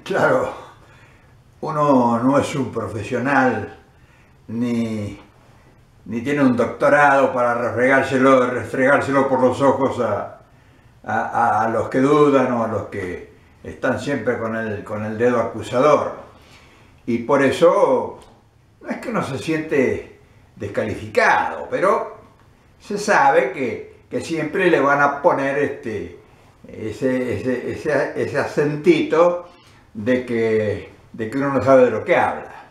Claro, uno no es un profesional ni tiene un doctorado para restregárselo por los ojos a los que dudan o a los que están siempre con el dedo acusador. Y por eso no es que uno se siente descalificado, pero se sabe que siempre le van a poner ese acentito de que uno no sabe de lo que habla.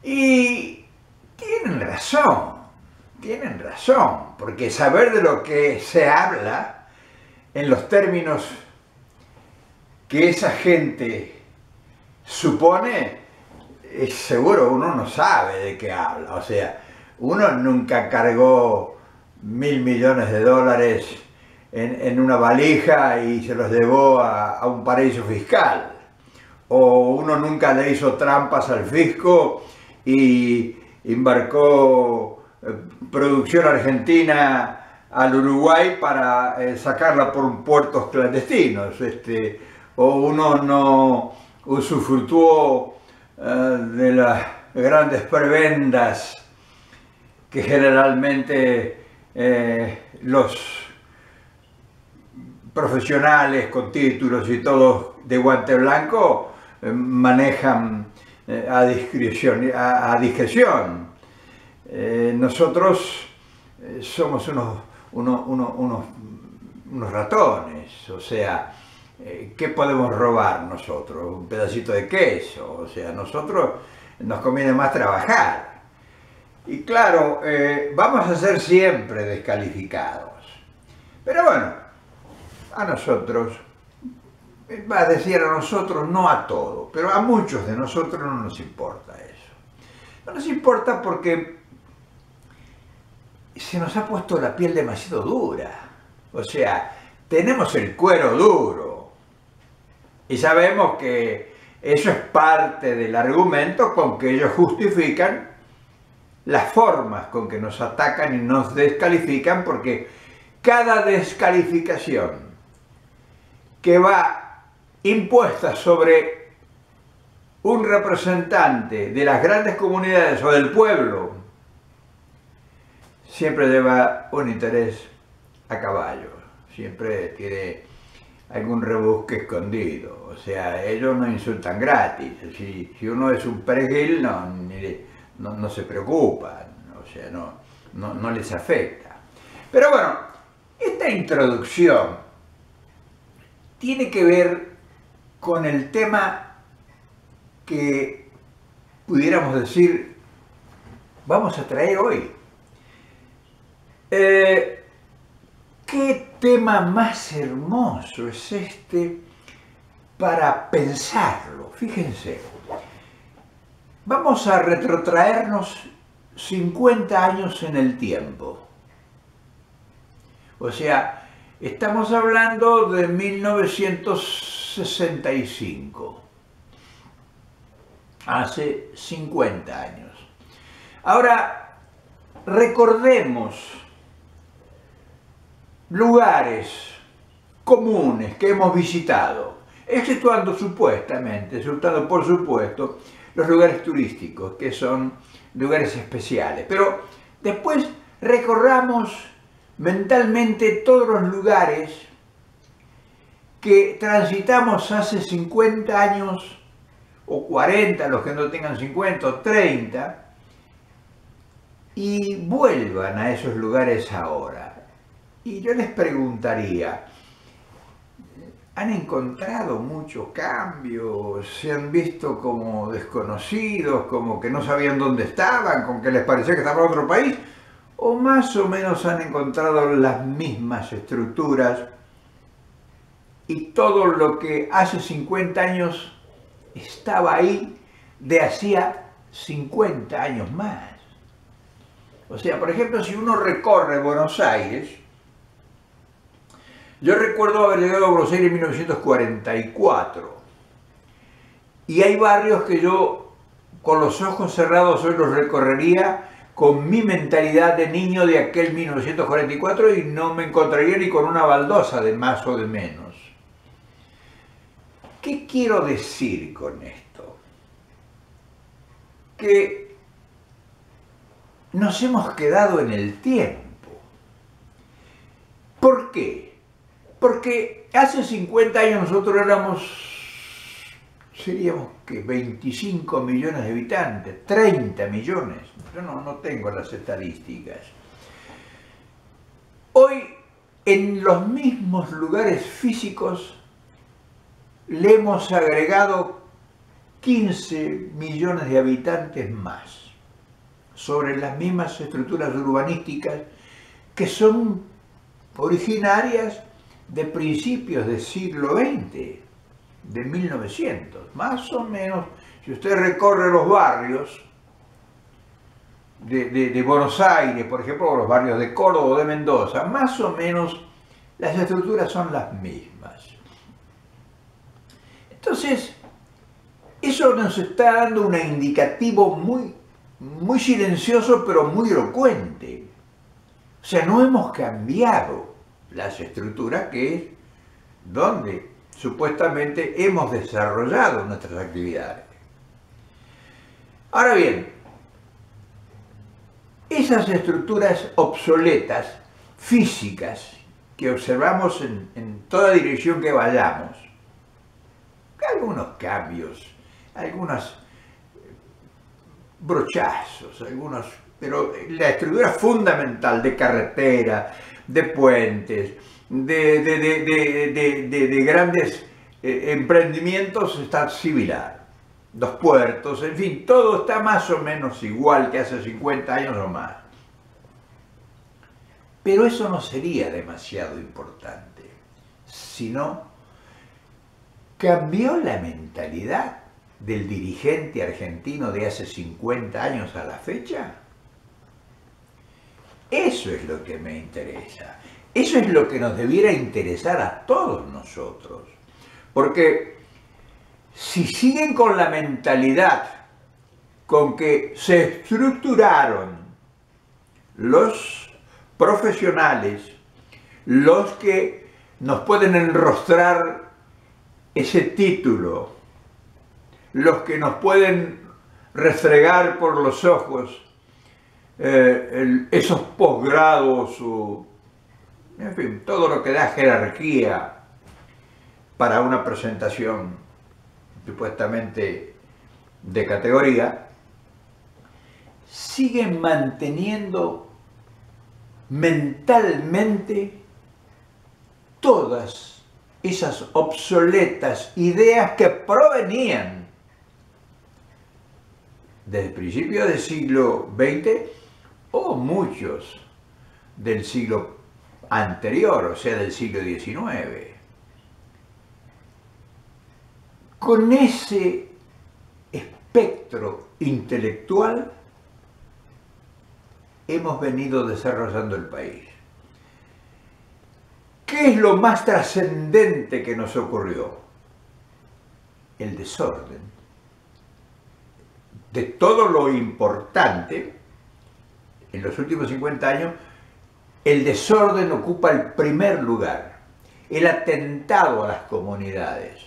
Y tienen razón, porque saber de lo que se habla en los términos que esa gente supone, es seguro uno no sabe de qué habla. O sea, uno nunca cargó $1.000 millones en una valija y se los llevó a un paraíso fiscal. O uno nunca le hizo trampas al fisco y embarcó producción argentina al Uruguay para sacarla por puertos clandestinos. O uno no usufructuó de las grandes prebendas que generalmente los profesionales con títulos y todos de guante blanco manejan a discreción. Nosotros somos unos ratones, o sea, ¿qué podemos robar nosotros? Un pedacito de queso, o sea, nosotros nos conviene más trabajar. Y claro, vamos a ser siempre descalificados. Pero bueno, a nosotros, va a decir a nosotros, no a todos, pero a muchos de nosotros no nos importa eso. No nos importa porque se nos ha puesto la piel demasiado dura. O sea, tenemos el cuero duro. Y sabemos que eso es parte del argumento con que ellos justifican las formas con que nos atacan y nos descalifican, porque cada descalificación que va impuesta sobre un representante de las grandes comunidades o del pueblo siempre lleva un interés a caballo, siempre tiene algún rebusque escondido. O sea, ellos no insultan gratis. Si uno es un perejil no se preocupan, o sea, no les afecta. Pero bueno, esta introducción tiene que ver con el tema que pudiéramos decir vamos a traer hoy. ¿Qué tema más hermoso es este para pensarlo? Fíjense, vamos a retrotraernos 50 años en el tiempo. O sea, estamos hablando de 1965, hace 50 años. Ahora, recordemos lugares comunes que hemos visitado, exceptuando por supuesto, los lugares turísticos, que son lugares especiales. Pero después recorramos mentalmente todos los lugares que transitamos hace 50 años, o 40, los que no tengan 50 o 30, y vuelvan a esos lugares ahora. Y yo les preguntaría, ¿han encontrado mucho cambio? ¿Se han visto como desconocidos, como que no sabían dónde estaban, con que les parecía que estaban en otro país? ¿O más o menos han encontrado las mismas estructuras y todo lo que hace 50 años estaba ahí de hacía 50 años más? O sea, por ejemplo, si uno recorre Buenos Aires, yo recuerdo haber llegado a Buenos Aires en 1944 y hay barrios que yo con los ojos cerrados hoy los recorrería con mi mentalidad de niño de aquel 1944 y no me encontraría ni con una baldosa de más o de menos. ¿Qué quiero decir con esto? Que nos hemos quedado en el tiempo. ¿Por qué? Porque hace 50 años nosotros seríamos que 25 millones de habitantes, 30 millones, yo no tengo las estadísticas. Hoy, en los mismos lugares físicos, le hemos agregado 15 millones de habitantes más, sobre las mismas estructuras urbanísticas que son originarias de principios del siglo XX, de 1900, más o menos. Si usted recorre los barrios de Buenos Aires, por ejemplo, o los barrios de Córdoba o de Mendoza, más o menos las estructuras son las mismas. Entonces, eso nos está dando un indicativo muy silencioso, pero muy elocuente. O sea, no hemos cambiado las estructuras, que es donde supuestamente hemos desarrollado nuestras actividades. Ahora bien, esas estructuras obsoletas, físicas, que observamos en toda dirección que vayamos, algunos cambios, algunos brochazos, pero la estructura fundamental de carretera, de puentes, de grandes emprendimientos está similar. Los puertos, en fin, todo está más o menos igual que hace 50 años o más. Pero eso no sería demasiado importante, sino cambió la mentalidad del dirigente argentino de hace 50 años a la fecha. Eso es lo que me interesa. Eso es lo que nos debiera interesar a todos nosotros. Porque si siguen con la mentalidad con que se estructuraron los profesionales, los que nos pueden enrostrar ese título, los que nos pueden restregar por los ojos esos posgrados, en fin, todo lo que da jerarquía para una presentación supuestamente de categoría, siguen manteniendo mentalmente todas esas obsoletas ideas que provenían desde principios del siglo XX o muchos del siglo anterior, o sea, del siglo XIX. Con ese espectro intelectual hemos venido desarrollando el país. ¿Qué es lo más trascendente que nos ocurrió? El desorden. De todo lo importante, en los últimos 50 años, el desorden ocupa el primer lugar. El atentado a las comunidades,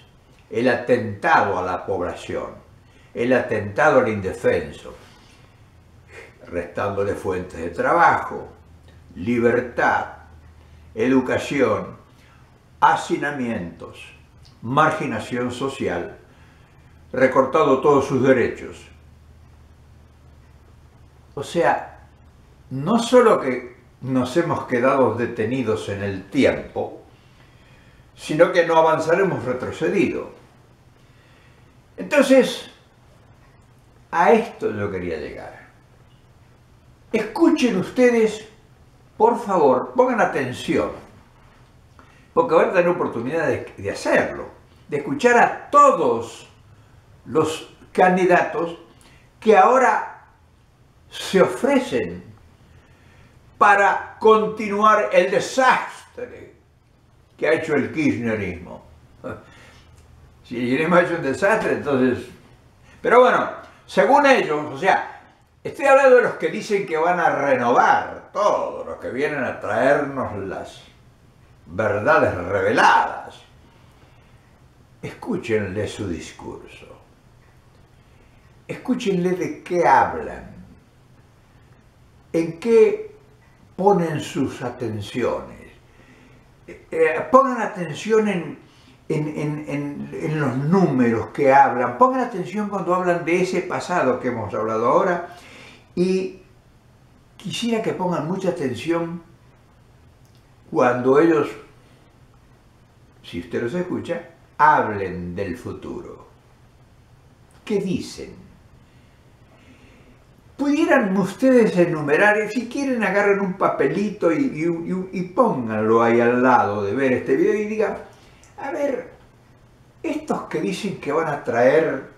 el atentado a la población, el atentado al indefenso, restándole fuentes de trabajo, libertad, educación, hacinamientos, marginación social, recortado todos sus derechos. O sea, no solo que nos hemos quedado detenidos en el tiempo, sino que no avanzar, hemos retrocedido. Entonces, a esto yo quería llegar. Escuchen ustedes, por favor, pongan atención, porque van a tener oportunidad de hacerlo, de escuchar a todos los candidatos que ahora se ofrecen para continuar el desastre que ha hecho el kirchnerismo. Si el kirchnerismo ha hecho un desastre, entonces... Pero bueno, según ellos, o sea, estoy hablando de los que dicen que van a renovar todo, los que vienen a traernos las verdades reveladas. escúchenle su discurso, escúchenle de qué hablan, en qué ponen sus atenciones. Pongan atención en los números que hablan, pongan atención cuando hablan de ese pasado que hemos hablado ahora, y quisiera que pongan mucha atención cuando ellos, si usted los escucha, hablen del futuro. ¿Qué dicen? Pudieran ustedes enumerar, si quieren agarren un papelito y pónganlo ahí al lado de ver este video y digan, a ver, estos que dicen que van a traer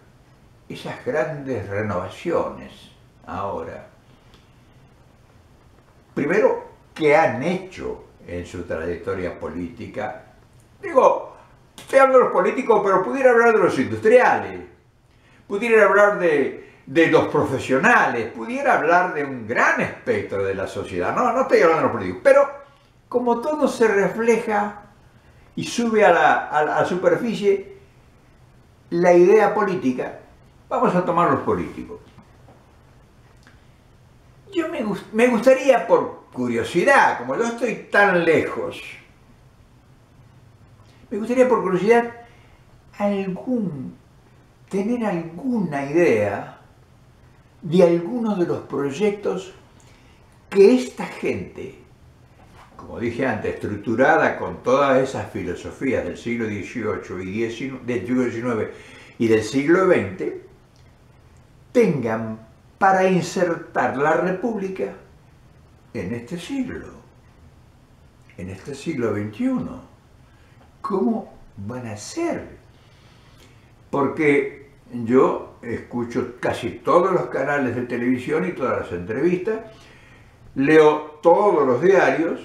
esas grandes renovaciones ahora, primero, ¿qué han hecho en su trayectoria política? Digo, estoy hablando de los políticos, pero pudiera hablar de los industriales, pudiera hablar de los profesionales, pudiera hablar de un gran espectro de la sociedad. No estoy hablando de los políticos, pero como todo se refleja y sube a la superficie, la idea política, vamos a tomar los políticos. Yo me gustaría, por curiosidad, como yo estoy tan lejos, me gustaría por curiosidad tener alguna idea de algunos de los proyectos que esta gente, como dije antes, estructurada con todas esas filosofías del siglo XVIII del siglo XIX y del siglo XX, tengan para insertar la República en este siglo XXI. ¿Cómo van a ser? Porque yo escucho casi todos los canales de televisión y todas las entrevistas, leo todos los diarios,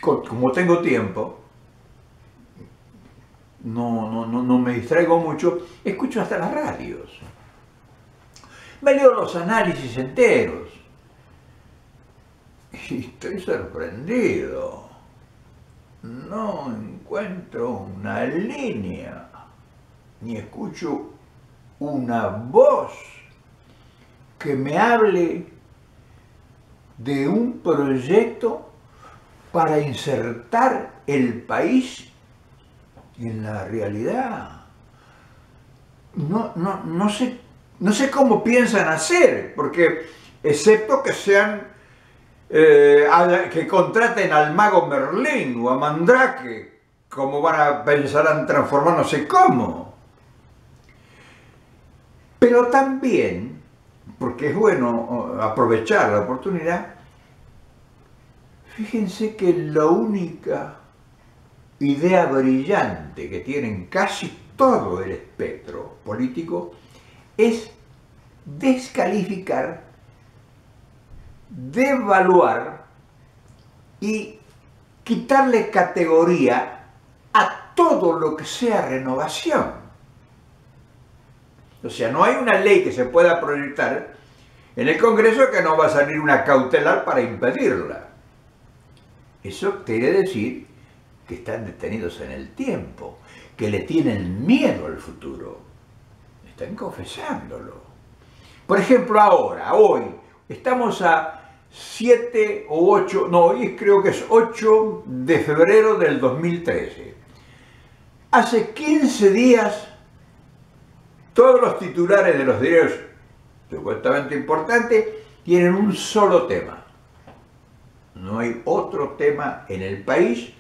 como tengo tiempo, no me distraigo mucho, escucho hasta las radios. Me leo los análisis enteros y estoy sorprendido. No encuentro una línea, ni escucho una voz que me hable de un proyecto para insertar el país en la realidad. No sé cómo piensan hacer, porque excepto que sean que contraten al mago Merlín o a Mandrake, ¿cómo van a pensar en transformar? No sé cómo. Pero también, porque es bueno aprovechar la oportunidad, fíjense que la única idea brillante que tienen casi todo el espectro político es descalificar, devaluar y quitarle categoría a todo lo que sea renovación. O sea, no hay una ley que se pueda proyectar en el Congreso que no va a salir una cautelar para impedirla. Eso quiere decir que están detenidos en el tiempo, que le tienen miedo al futuro. Están confesándolo. Por ejemplo, hoy, estamos a 7 o 8, no, hoy creo que es 8 de febrero del 2013. Hace 15 días, todos los titulares de los diarios supuestamente importantes tienen un solo tema. No hay otro tema en el país,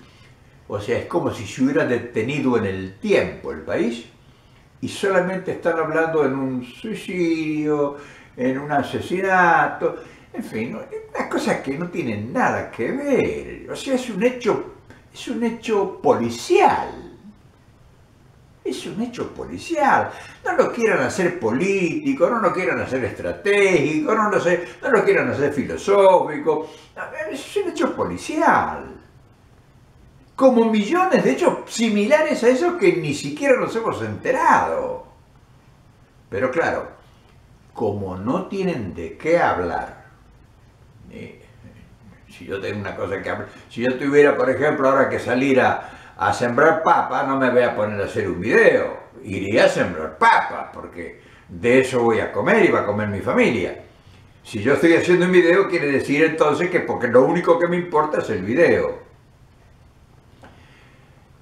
o sea, es como si se hubiera detenido en el tiempo el país y solamente están hablando en un suicidio, en un asesinato, en fin, unas cosas que no tienen nada que ver. O sea, es un hecho policial. Es un hecho policial. No lo quieran hacer político, no lo quieran hacer estratégico, no lo quieran hacer filosófico. Es un hecho policial. Como millones de hechos similares a esos que ni siquiera nos hemos enterado. Pero claro, como no tienen de qué hablar, si yo tengo una cosa que hablar, si yo tuviera, por ejemplo, ahora que salir a a sembrar papas, no me voy a poner a hacer un video. Iría a sembrar papas, porque de eso voy a comer y va a comer mi familia. Si yo estoy haciendo un video, quiere decir entonces que porque lo único que me importa es el video.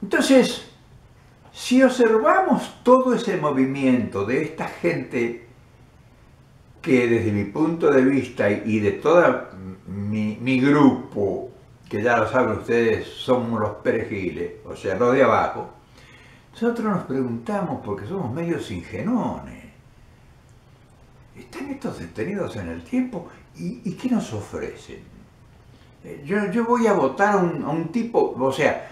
Entonces, si observamos todo ese movimiento de esta gente que desde mi punto de vista y de todo mi grupo, que ya lo saben ustedes, somos los perejiles, o sea, los de abajo, nosotros nos preguntamos, porque somos medios ingenuones, ¿están estos detenidos en el tiempo? ¿Y qué nos ofrecen? Yo voy a votar a un tipo, o sea,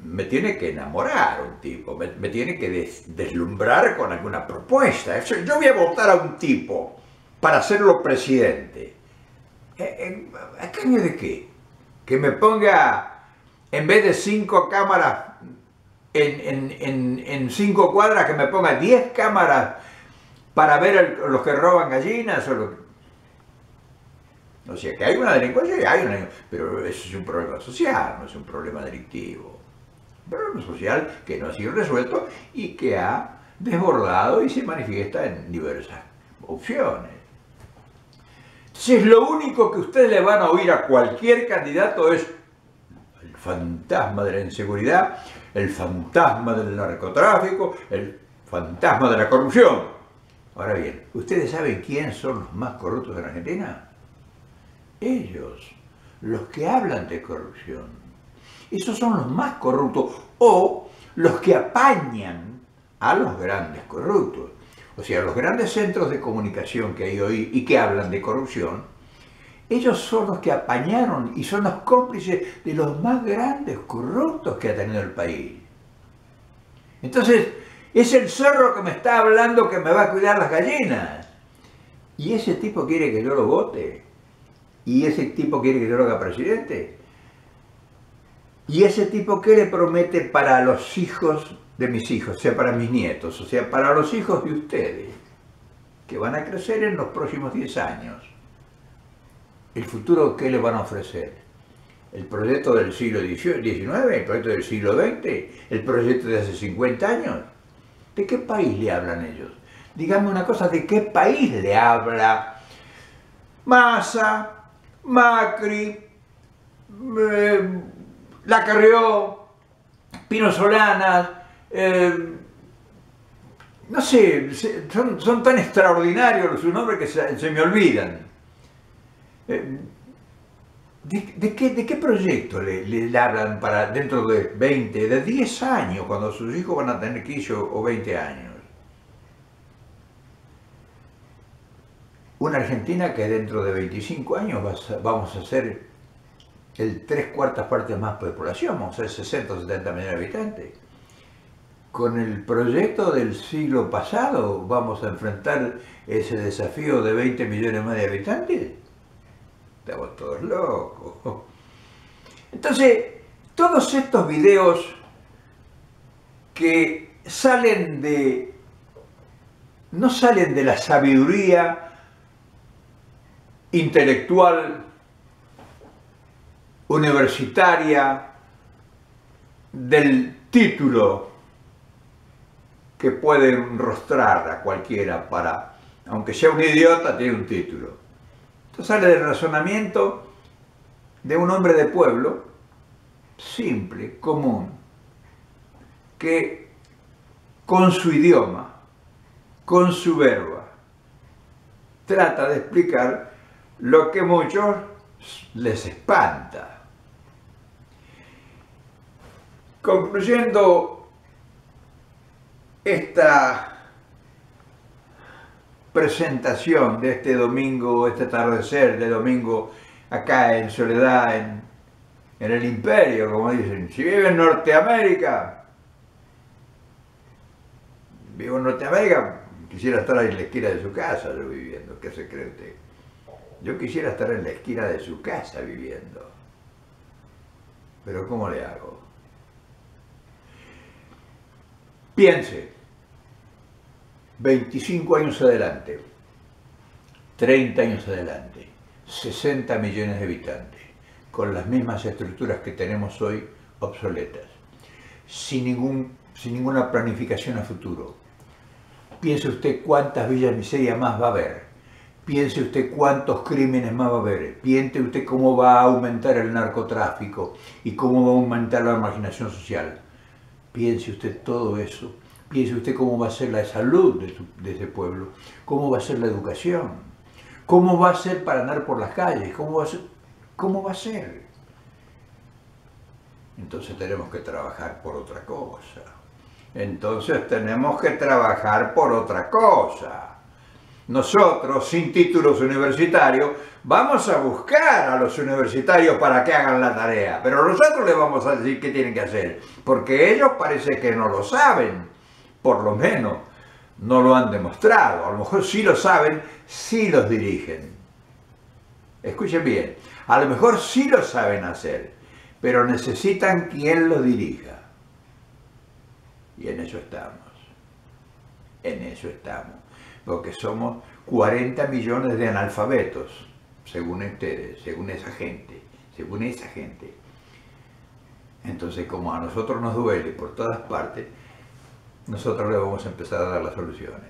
me tiene que enamorar un tipo, me tiene que deslumbrar con alguna propuesta. Yo voy a votar a un tipo para hacerlo presidente. ¿A cambio de qué? Que me ponga, en vez de 5 cámaras en 5 cuadras, que me ponga 10 cámaras para ver los que roban gallinas. O sea, que hay una delincuencia, pero eso es un problema social, no es un problema delictivo. Un problema social que no ha sido resuelto y que ha desbordado y se manifiesta en diversas opciones. Entonces, lo único que ustedes le van a oír a cualquier candidato es el fantasma de la inseguridad, el fantasma del narcotráfico, el fantasma de la corrupción. Ahora bien, ¿ustedes saben quiénes son los más corruptos en Argentina? Ellos, los que hablan de corrupción. Esos son los más corruptos, o los que apañan a los grandes corruptos. O sea, los grandes centros de comunicación que hay hoy y que hablan de corrupción, ellos son los que apañaron y son los cómplices de los más grandes corruptos que ha tenido el país. Entonces, es el zorro que me está hablando que me va a cuidar las gallinas. Y ese tipo quiere que yo lo vote. Y ese tipo quiere que yo lo haga presidente. Y ese tipo, ¿qué le promete para los hijos de mis hijos? O sea, para mis nietos, o sea, para los hijos de ustedes, que van a crecer en los próximos 10 años. ¿El futuro qué le van a ofrecer? ¿El proyecto del siglo XIX? ¿El proyecto del siglo XX? ¿El proyecto de hace 50 años? ¿De qué país le hablan ellos? Díganme una cosa, ¿de qué país le habla Massa, Macri, Lacarrió, Pino Solanas? No sé, son tan extraordinarios sus nombres que se me olvidan. ¿De qué proyecto le hablan para dentro de 20, de 10 años, cuando sus hijos van a tener 15 o 20 años? Una Argentina que dentro de 25 años vamos a ser el 3/4 partes más de población, vamos a ser 60 o 70 millones de habitantes. Con el proyecto del siglo pasado vamos a enfrentar ese desafío de 20 millones más de habitantes. Estamos todos locos. Entonces, todos estos videos que no salen de la sabiduría intelectual, universitaria, del título que puede enrostrar a cualquiera aunque sea un idiota, tiene un título. Esto sale del razonamiento de un hombre de pueblo, simple, común, que con su idioma, con su verba, trata de explicar lo que a muchos les espanta. Concluyendo esta presentación de este domingo, este atardecer de domingo acá en Soledad, en el Imperio, como dicen. Si vive en Norteamérica, quisiera estar ahí en la esquina de su casa yo viviendo. ¿Qué se cree usted? Yo quisiera estar en la esquina de su casa viviendo. Pero ¿cómo le hago? Piense. 25 años adelante, 30 años adelante, 60 millones de habitantes, con las mismas estructuras que tenemos hoy obsoletas. sin ninguna planificación a futuro. Piense usted cuántas villas miserias más va a haber. Piense usted cuántos crímenes más va a haber. Piense usted cómo va a aumentar el narcotráfico y cómo va a aumentar la marginación social. Piense usted todo eso. Piense usted cómo va a ser la salud de ese pueblo, cómo va a ser la educación, cómo va a ser para andar por las calles, cómo va a ser. Entonces tenemos que trabajar por otra cosa. Entonces tenemos que trabajar por otra cosa. Nosotros, sin títulos universitarios, vamos a buscar a los universitarios para que hagan la tarea, pero nosotros les vamos a decir qué tienen que hacer, porque ellos parece que no lo saben. Por lo menos no lo han demostrado. A lo mejor sí lo saben, sí los dirigen. Escuchen bien, a lo mejor sí lo saben hacer, pero necesitan quien los dirija. Y en eso estamos. En eso estamos. Porque somos 40 millones de analfabetos, según ustedes, según esa gente. Entonces, como a nosotros nos duele por todas partes, nosotros le vamos a empezar a dar las soluciones.